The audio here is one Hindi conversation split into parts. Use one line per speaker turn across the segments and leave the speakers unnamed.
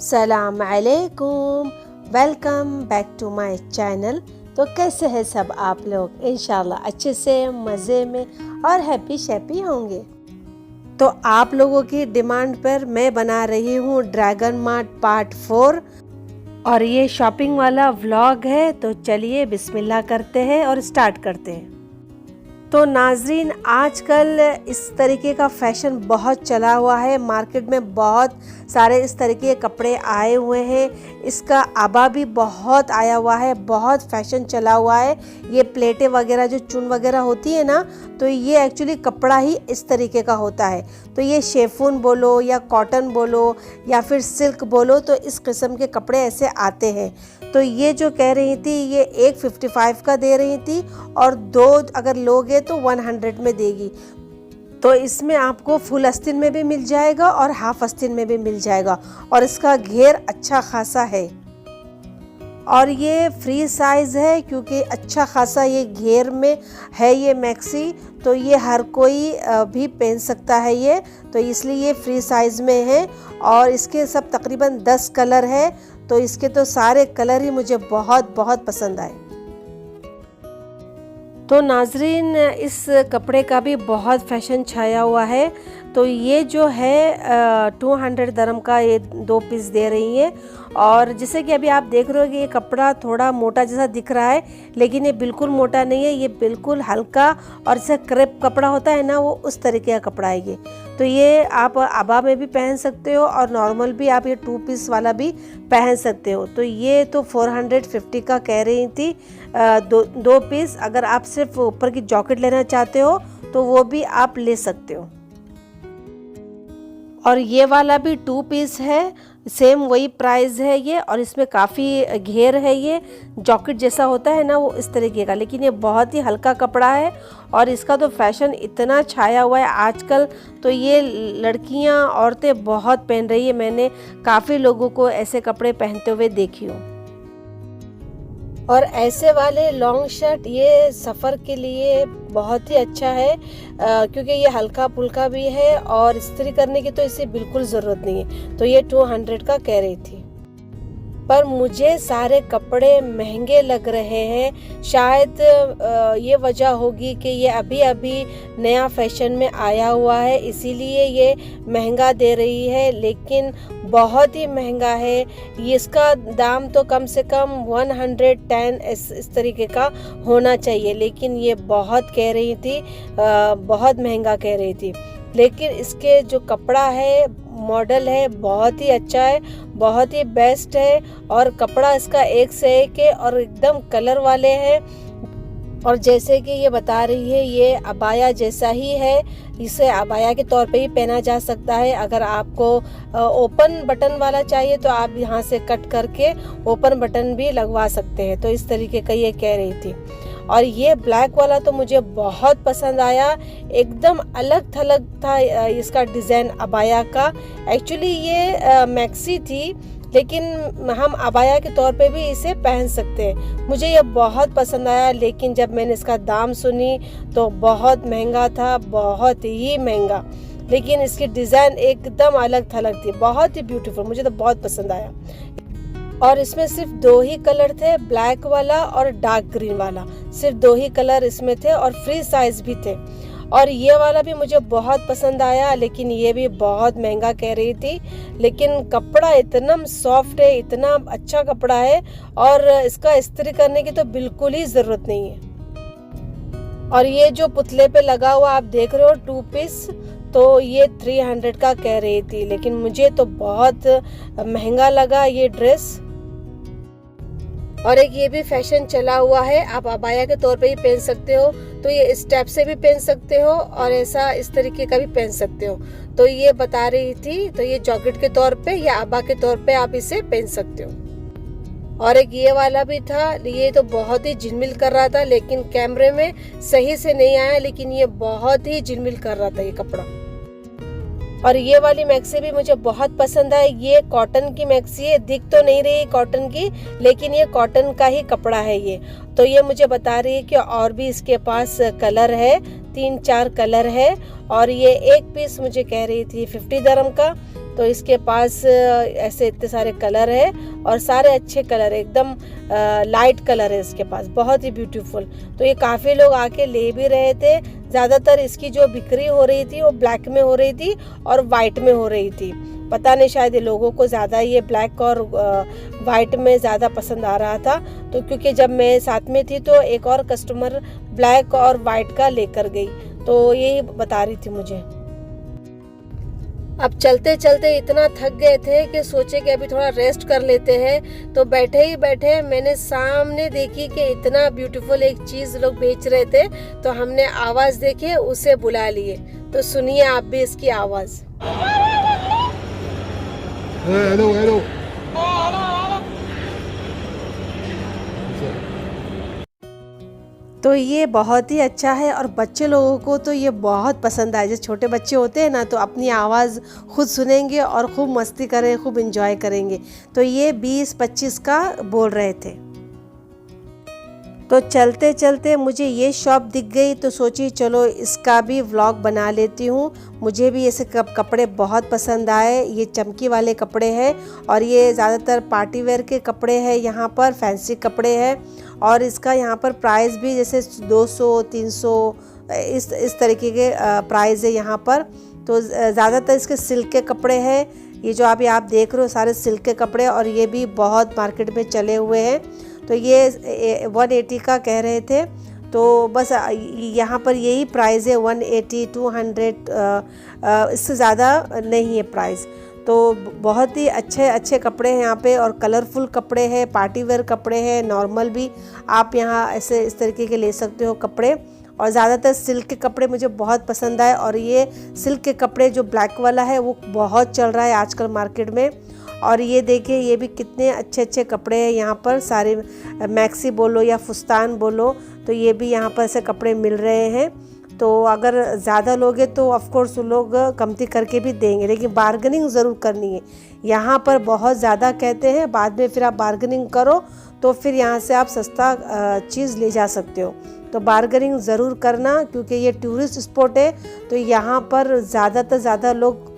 सलाम अलैकुम, welcome back to my channel. तो कैसे हैं सब आप लोग? इंशाल्लाह अच्छे से, मज़े में और हैप्पी शैप्पी होंगे। तो आप लोगों की डिमांड पर मैं बना रही हूँ ड्रैगन मार्ट पार्ट 4 और ये शॉपिंग वाला व्लॉग है। तो चलिए बिस्मिल्लाह करते हैं और स्टार्ट करते हैं। तो नाजरीन, आजकल इस तरीके का फैशन बहुत चला हुआ है, मार्केट में बहुत सारे इस तरीके के कपड़े आए हुए हैं। इसका आबा भी बहुत आया हुआ है, बहुत फैशन चला हुआ है। ये प्लेटें वगैरह जो चुन वगैरह होती है ना, तो ये एक्चुअली कपड़ा ही इस तरीके का होता है। तो ये शेफून बोलो या कॉटन बोलो या फिर सिल्क बोलो, तो इस किस्म के कपड़े ऐसे आते हैं। तो ये जो कह रही थी, ये 155 का दे रही थी और 2 अगर लोगे तो 100 में देगी। तो इसमें आपको फुल आस्तीन में भी मिल जाएगा और हाफ आस्तीन में भी मिल जाएगा और इसका घेर अच्छा खासा है और ये फ्री साइज़ है क्योंकि अच्छा खासा ये घेर में है ये मैक्सी। तो ये हर कोई भी पहन सकता है ये, तो इसलिए ये फ्री साइज़ में है और इसके सब तकरीबन 10 कलर है। तो इसके तो सारे कलर ही मुझे बहुत बहुत पसंद आए। तो नाजरीन, इस कपड़े का भी बहुत फैशन छाया हुआ है। तो ये जो है 200 दरम का ये 2 पीस दे रही है और जैसे कि अभी आप देख रहे हो कि ये कपड़ा थोड़ा मोटा जैसा दिख रहा है, लेकिन ये बिल्कुल मोटा नहीं है, ये बिल्कुल हल्का और जैसे क्रेप कपड़ा होता है ना, वो उस तरीके का कपड़ा है ये। तो ये आप अबा में भी पहन सकते हो और नॉर्मल भी आप ये 2 पीस वाला भी पहन सकते हो। तो ये तो 450 का कह रही थी, 2 पीस। अगर आप सिर्फ ऊपर की जैकेट लेना चाहते हो तो वो भी आप ले सकते हो। और ये वाला भी 2 पीस है, सेम वही प्राइस है ये और इसमें काफ़ी घेर है। ये जैकेट जैसा होता है ना, वो इस तरीके का, लेकिन ये बहुत ही हल्का कपड़ा है और इसका तो फैशन इतना छाया हुआ है आजकल। तो ये लड़कियां, औरतें बहुत पहन रही है। मैंने काफ़ी लोगों को ऐसे कपड़े पहनते हुए देखी हूँ। और ऐसे वाले लॉन्ग शर्ट ये सफ़र के लिए बहुत ही अच्छा है क्योंकि ये हल्का फुल्का भी है और इस्त्री करने की तो इसे बिल्कुल ज़रूरत नहीं है। तो ये 200 का कह रही थी, पर मुझे सारे कपड़े महंगे लग रहे हैं। शायद ये वजह होगी कि ये अभी अभी नया फैशन में आया हुआ है, इसीलिए ये महंगा दे रही है, लेकिन बहुत ही महंगा है। ये इसका दाम तो कम से कम 110 इस तरीके का होना चाहिए, लेकिन ये बहुत कह रही थी, बहुत महंगा कह रही थी। लेकिन इसके जो कपड़ा है, मॉडल है, बहुत ही अच्छा है, बहुत ही बेस्ट है और कपड़ा इसका एक से एक है और एकदम कलर वाले हैं। और जैसे कि ये बता रही है, ये अबाया जैसा ही है, इसे अबाया के तौर पे ही पहना जा सकता है। अगर आपको ओपन बटन वाला चाहिए तो आप यहाँ से कट करके ओपन बटन भी लगवा सकते हैं। तो इस तरीके का ये कह रही थी। और ये ब्लैक वाला तो मुझे बहुत पसंद आया, एकदम अलग थलग था इसका डिज़ाइन अबाया का। एक्चुअली ये मैक्सी थी, लेकिन हम अबाया के तौर पे भी इसे पहन सकते हैं। मुझे ये बहुत पसंद आया, लेकिन जब मैंने इसका दाम सुनी तो बहुत महंगा था, बहुत ही महंगा। लेकिन इसकी डिज़ाइन एकदम अलग थलग थी, बहुत ही ब्यूटीफुल, मुझे तो बहुत पसंद आया। और इसमें सिर्फ 2 ही कलर थे, ब्लैक वाला और डार्क ग्रीन वाला, सिर्फ 2 ही कलर इसमें थे और फ्री साइज भी थे। और ये वाला भी मुझे बहुत पसंद आया, लेकिन ये भी बहुत महंगा कह रही थी। लेकिन कपड़ा इतना सॉफ्ट है, इतना अच्छा कपड़ा है और इसका इस्त्री करने की तो बिल्कुल ही ज़रूरत नहीं है। और ये जो पुतले पे लगा हुआ आप देख रहे हो 2 पीस, तो ये 300 का कह रही थी, लेकिन मुझे तो बहुत महंगा लगा ये ड्रेस। और एक ये भी फैशन चला हुआ है, आप अबाया के तौर पे ही पहन सकते हो। तो ये स्टेप से भी पहन सकते हो और ऐसा इस तरीके का भी पहन सकते हो। तो ये बता रही थी, तो ये जैकेट के तौर पे या अबा के तौर पे आप इसे पहन सकते हो। और एक ये वाला भी था, ये तो बहुत ही झिलमिल कर रहा था, लेकिन कैमरे में सही से नहीं आया, लेकिन ये बहुत ही झिलमिल कर रहा था ये कपड़ा। और ये वाली मैक्सी भी मुझे बहुत पसंद है। ये कॉटन की मैक्सी है, दिख तो नहीं रही कॉटन की, लेकिन ये कॉटन का ही कपड़ा है ये। तो ये मुझे बता रही है कि और भी इसके पास कलर है, 3-4 कलर है और ये एक पीस मुझे कह रही थी 50 दरम का। तो इसके पास ऐसे इतने सारे कलर है और सारे अच्छे कलर है, एकदम लाइट कलर है इसके पास, बहुत ही ब्यूटीफुल। तो ये काफ़ी लोग आके ले भी रहे थे। ज़्यादातर इसकी जो बिक्री हो रही थी वो ब्लैक में हो रही थी और वाइट में हो रही थी। पता नहीं, शायद ये लोगों को ज़्यादा ये ब्लैक और वाइट में ज़्यादा पसंद आ रहा था। तो क्योंकि जब मैं साथ में थी तो एक और कस्टमर ब्लैक और वाइट का लेकर गई, तो यही बता रही थी मुझे। अब चलते चलते इतना थक गए थे कि सोचे कि अभी थोड़ा रेस्ट कर लेते हैं। तो बैठे ही बैठे मैंने सामने देखी कि इतना ब्यूटीफुल एक चीज़ लोग बेच रहे थे, तो हमने आवाज़ देके उसे बुला लिए। तो सुनिए आप भी इसकी आवाज़।
Hello hello.
तो ये बहुत ही अच्छा है और बच्चे लोगों को तो ये बहुत पसंद आए। जैसे छोटे बच्चे होते हैं ना, तो अपनी आवाज़ खुद सुनेंगे और खूब मस्ती करें, खूब एंजॉय करेंगे। तो ये 20-25 का बोल रहे थे। तो चलते चलते मुझे ये शॉप दिख गई, तो सोची चलो इसका भी व्लॉग बना लेती हूँ। मुझे भी ऐसे कपड़े बहुत पसंद आए। ये चमकी वाले कपड़े हैं और ये ज़्यादातर पार्टी वेयर के कपड़े हैं, यहाँ पर फैंसी कपड़े हैं। और इसका यहाँ पर प्राइस भी जैसे 200-300 इस तरीके के प्राइस है यहाँ पर। तो ज़्यादातर इसके सिल्क के कपड़े हैं। ये जो आप देख रहे हो सारे सिल्क के कपड़े, और ये भी बहुत मार्केट में चले हुए हैं। तो ये 180 का कह रहे थे। तो बस यहाँ पर यही प्राइस है, 180-200, इससे ज़्यादा नहीं है प्राइस। तो बहुत ही अच्छे अच्छे कपड़े हैं यहाँ पे, और कलरफुल कपड़े हैं, पार्टी वेयर कपड़े हैं, नॉर्मल भी आप यहाँ ऐसे इस तरीके के ले सकते हो कपड़े। और ज़्यादातर सिल्क के कपड़े मुझे बहुत पसंद आए, और ये सिल्क के कपड़े जो ब्लैक वाला है वो बहुत चल रहा है आजकल मार्केट में। और ये देखिए, ये भी कितने अच्छे अच्छे कपड़े हैं यहाँ पर, सारे मैक्सी बोलो या फुस्तान बोलो, तो ये भी यहाँ पर ऐसे कपड़े मिल रहे हैं। तो अगर ज़्यादा लोगे तो ऑफकोर्स लोग कमती करके भी देंगे, लेकिन बार्गेनिंग ज़रूर करनी है। यहाँ पर बहुत ज़्यादा कहते हैं, बाद में फिर आप बार्गेनिंग करो तो फिर यहाँ से आप सस्ता चीज़ ले जा सकते हो। तो बार्गेनिंग ज़रूर करना, क्योंकि ये टूरिस्ट स्पॉट है, तो यहाँ पर ज़्यादातर ज़्यादा लोग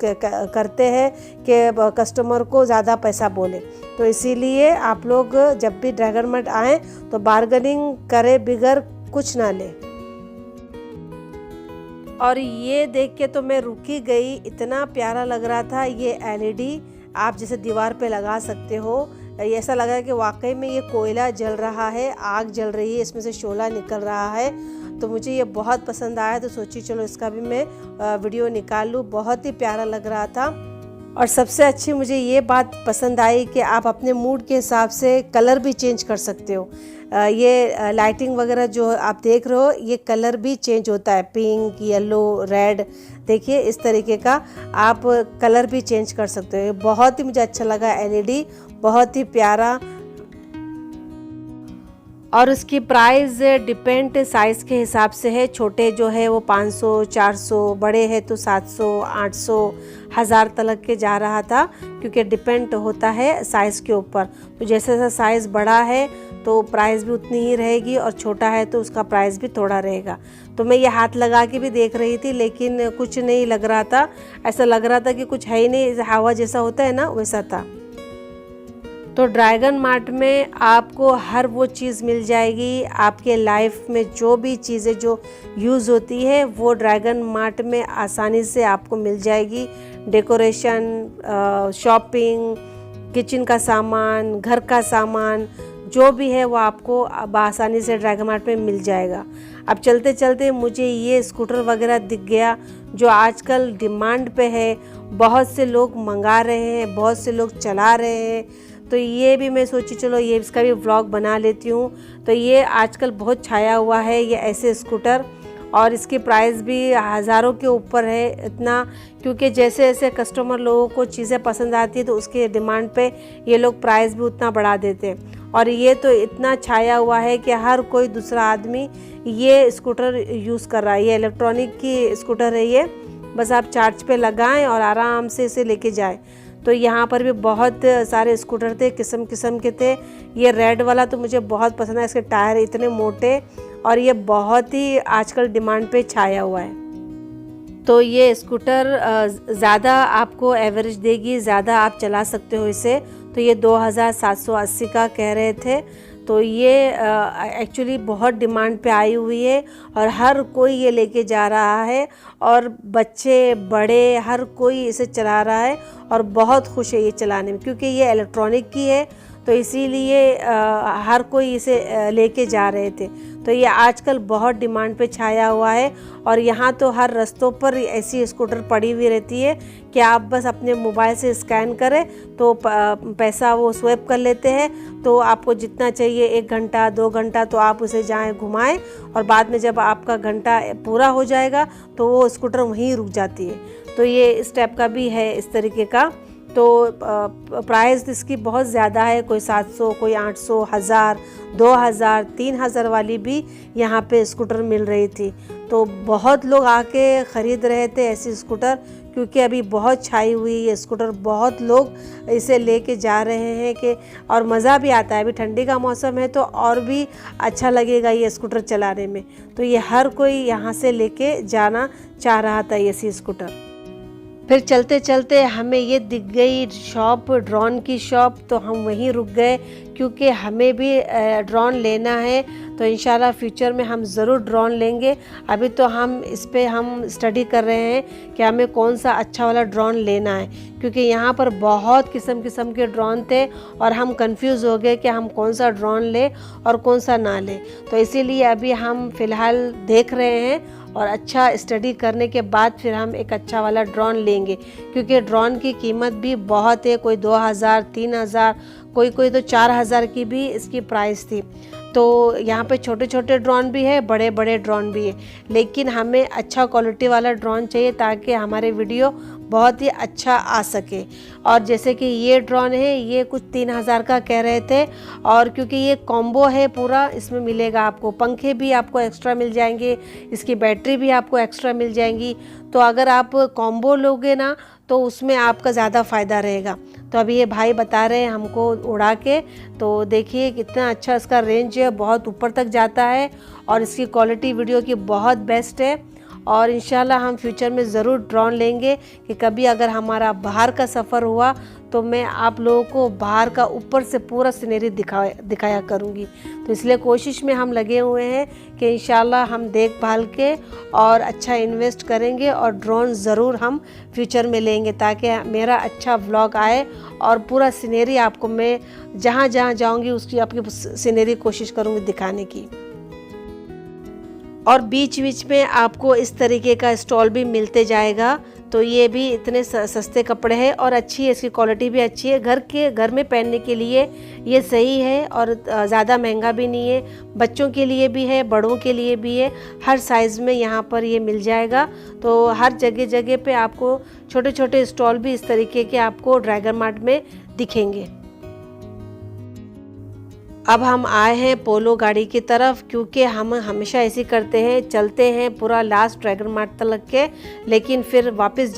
करते हैं कि कस्टमर को ज़्यादा पैसा बोले। तो इसीलिए आप लोग जब भी ड्रैगन मार्ट आएँ तो बार्गेनिंग करे बिगर कुछ ना ले। और ये देख के तो मैं रुकी गई, इतना प्यारा लग रहा था। ये LED आप जैसे दीवार पे लगा सकते हो। ऐसा लगा कि वाकई में ये कोयला जल रहा है, आग जल रही है, इसमें से शोला निकल रहा है। तो मुझे ये बहुत पसंद आया, तो सोची चलो इसका भी मैं वीडियो निकाल लूँ। बहुत ही प्यारा लग रहा था। और सबसे अच्छी मुझे ये बात पसंद आई कि आप अपने मूड के हिसाब से कलर भी चेंज कर सकते हो। ये लाइटिंग वगैरह जो आप देख रहे हो, ये कलर भी चेंज होता है, पिंक, येलो, रेड। देखिए इस तरीके का आप कलर भी चेंज कर सकते हो। बहुत ही मुझे अच्छा लगा LED, बहुत ही प्यारा। और उसकी प्राइस डिपेंड साइज़ के हिसाब से है। छोटे जो है वो 500-400, बड़े हैं तो 700-800, 1000 तक के जा रहा था, क्योंकि डिपेंड होता है साइज़ के ऊपर। तो जैसे जैसा साइज़ बड़ा है तो प्राइस भी उतनी ही रहेगी, और छोटा है तो उसका प्राइस भी थोड़ा रहेगा। तो मैं ये हाथ लगा के भी देख रही थी, लेकिन कुछ नहीं लग रहा था। ऐसा लग रहा था कि कुछ है ही नहीं, हवा जैसा होता है ना, वैसा था। तो ड्रैगन मार्ट में आपको हर वो चीज़ मिल जाएगी। आपके लाइफ में जो भी चीज़ें जो यूज़ होती है वो ड्रैगन मार्ट में आसानी से आपको मिल जाएगी। डेकोरेशन, शॉपिंग, किचन का सामान, घर का सामान, जो भी है वो आपको अब आसानी से ड्रैगन मार्ट में मिल जाएगा। अब चलते चलते मुझे ये स्कूटर वगैरह दिख गया, जो आजकल डिमांड पे है। बहुत से लोग मंगा रहे हैं, बहुत से लोग चला रहे हैं। तो ये भी मैं सोची चलो ये इसका भी व्लॉग बना लेती हूँ। तो ये आजकल बहुत छाया हुआ है ये ऐसे स्कूटर, और इसकी प्राइस भी हज़ारों के ऊपर है इतना, क्योंकि जैसे जैसे कस्टमर लोगों को चीज़ें पसंद आती है तो उसके डिमांड पे ये लोग प्राइस भी उतना बढ़ा देते हैं। और ये तो इतना छाया हुआ है कि हर कोई दूसरा आदमी ये स्कूटर यूज़ कर रहा है। ये इलेक्ट्रॉनिक की स्कूटर है ये, बस आप चार्ज पे लगाएं और आराम से इसे लेके जाएं। तो यहाँ पर भी बहुत सारे स्कूटर थे, किस्म किस्म के थे। ये रेड वाला तो मुझे बहुत पसंद है, इसके टायर इतने मोटे और ये बहुत ही आजकल डिमांड पे छाया हुआ है। तो ये स्कूटर ज़्यादा आपको एवरेज देगी, ज़्यादा आप चला सकते हो इसे। तो ये 2780 का कह रहे थे। तो ये एक्चुअली बहुत डिमांड पे आई हुई है और हर कोई ये लेके जा रहा है, और बच्चे बड़े हर कोई इसे चला रहा है और बहुत खुश है ये चलाने में, क्योंकि ये इलेक्ट्रॉनिक की है। तो इसीलिए हर कोई इसे लेके जा रहे थे। तो ये आजकल बहुत डिमांड पे छाया हुआ है, और यहाँ तो हर रास्तों पर ऐसी स्कूटर पड़ी हुई रहती है कि आप बस अपने मोबाइल से स्कैन करें तो पैसा वो स्वैप कर लेते हैं। तो आपको जितना चाहिए 1 घंटा 2 घंटा तो आप उसे जाएं घुमाएं, और बाद में जब आपका घंटा पूरा हो जाएगा तो वो स्कूटर वहीं रुक जाती है। तो ये इस टाइप का भी है इस तरीके का। तो प्राइस इसकी बहुत ज़्यादा है, कोई 700, कोई 800, 1000, 2000, 3000 वाली भी यहाँ पे स्कूटर मिल रही थी। तो बहुत लोग आके ख़रीद रहे थे ऐसी स्कूटर, क्योंकि अभी बहुत छाई हुई ये स्कूटर, बहुत लोग इसे लेके जा रहे हैं कि, और मज़ा भी आता है। अभी ठंडी का मौसम है तो और भी अच्छा लगेगा ये स्कूटर चलाने में। तो ये हर कोई यहाँ से लेके जाना चाह रहा था ऐसी स्कूटर। फिर चलते चलते हमें ये दिख गई शॉप, ड्रोन की शॉप। तो हम वहीं रुक गए, क्योंकि हमें भी ड्रोन लेना है। तो इंशाल्लाह फ्यूचर में हम ज़रूर ड्रोन लेंगे। अभी तो हम इस पे हम स्टडी कर रहे हैं कि हमें कौन सा अच्छा वाला ड्रोन लेना है, क्योंकि यहाँ पर बहुत किस्म के ड्रोन थे और हम कंफ्यूज हो गए कि हम कौन सा ड्रोन ले और कौन सा ना ले। तो इसीलिए अभी हम फ़िलहाल देख रहे हैं, और अच्छा स्टडी करने के बाद फिर हम एक अच्छा वाला ड्रोन लेंगे, क्योंकि ड्रोन की कीमत भी बहुत है। कोई 2000, 3000, कोई तो 4000 की भी इसकी प्राइस थी। तो यहाँ पे छोटे छोटे ड्रोन भी है, बड़े बड़े ड्रोन भी है, लेकिन हमें अच्छा क्वालिटी वाला ड्रोन चाहिए ताकि हमारे वीडियो बहुत ही अच्छा आ सके। और जैसे कि ये ड्रोन है, ये कुछ 3000 का कह रहे थे, और क्योंकि ये कॉम्बो है पूरा, इसमें मिलेगा आपको पंखे भी आपको एक्स्ट्रा मिल जाएंगे, इसकी बैटरी भी आपको एक्स्ट्रा मिल जाएंगी। तो अगर आप कॉम्बो लोगे ना तो उसमें आपका ज़्यादा फ़ायदा रहेगा। तो अभी ये भाई बता रहे हैं हमको उड़ा के, तो देखिए कितना अच्छा इसका रेंज है, बहुत ऊपर तक जाता है, और इसकी क्वालिटी वीडियो की बहुत बेस्ट है। और इंशाल्लाह हम फ्यूचर में ज़रूर ड्रोन लेंगे कि कभी अगर हमारा बाहर का सफ़र हुआ तो मैं आप लोगों को बाहर का ऊपर से पूरा सीनरी दिखाया करूँगी। तो इसलिए कोशिश में हम लगे हुए हैं कि इंशाल्लाह हम देखभाल के और अच्छा इन्वेस्ट करेंगे, और ड्रोन ज़रूर हम फ्यूचर में लेंगे ताकि मेरा अच्छा व्लॉग आए, और पूरा सीनरी आपको मैं जहाँ जहाँ जाऊँगी उसकी आपकी सीनरी कोशिश करूँगी दिखाने की। और बीच बीच में आपको इस तरीके का स्टॉल भी मिलते जाएगा। तो ये भी इतने सस्ते कपड़े हैं और अच्छी है, इसकी क्वालिटी भी अच्छी है। घर में पहनने के लिए ये सही है, और ज़्यादा महंगा भी नहीं है। बच्चों के लिए भी है, बड़ों के लिए भी है, हर साइज़ में यहाँ पर ये मिल जाएगा। तो हर जगह पे आपको छोटे छोटे स्टॉल भी इस तरीके के आपको ड्रैगन मार्ट में दिखेंगे। अब हम आए हैं पोलो गाड़ी की तरफ, क्योंकि हम हमेशा ऐसे करते हैं, चलते हैं पूरा लास्ट ड्रैगन मार्ट तक के, लेकिन फिर वापस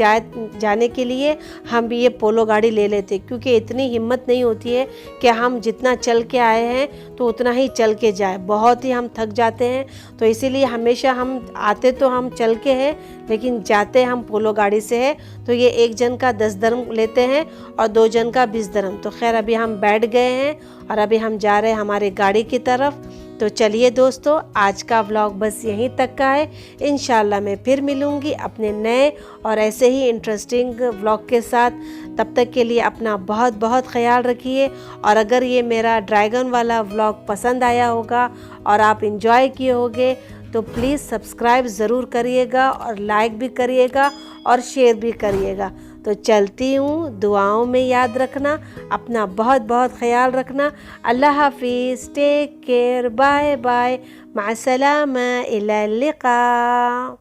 जाने के लिए हम भी ये पोलो गाड़ी ले लेते, क्योंकि इतनी हिम्मत नहीं होती है कि हम जितना चल के आए हैं तो उतना ही चल के जाए, बहुत ही हम थक जाते हैं। तो इसीलिए हमेशा हम आते तो हम चल के हैं, लेकिन जाते हम पोलो गाड़ी से है। तो ये 1 जन का 10 दरम लेते हैं और 2 जन का 20 दरम। तो खैर अभी हम बैठ गए हैं और अभी हम जा रहे हैं हमारे गाड़ी की तरफ। तो चलिए दोस्तों, आज का व्लॉग बस यहीं तक का है। इंशाल्लाह मैं फिर मिलूँगी अपने नए और ऐसे ही इंटरेस्टिंग व्लॉग के साथ। तब तक के लिए अपना बहुत बहुत ख्याल रखिए, और अगर ये मेरा ड्रैगन वाला व्लॉग पसंद आया होगा और आप इंजॉय किए होंगे तो प्लीज़ सब्सक्राइब ज़रूर करिएगा, और लाइक भी करिएगा और शेयर भी करिएगा। तो चलती हूँ, दुआओं में याद रखना, अपना बहुत बहुत ख्याल रखना। अल्लाह हाफिज़, टेक केयर, बाय बाय, माअस्सलामा, इला लिक़ा।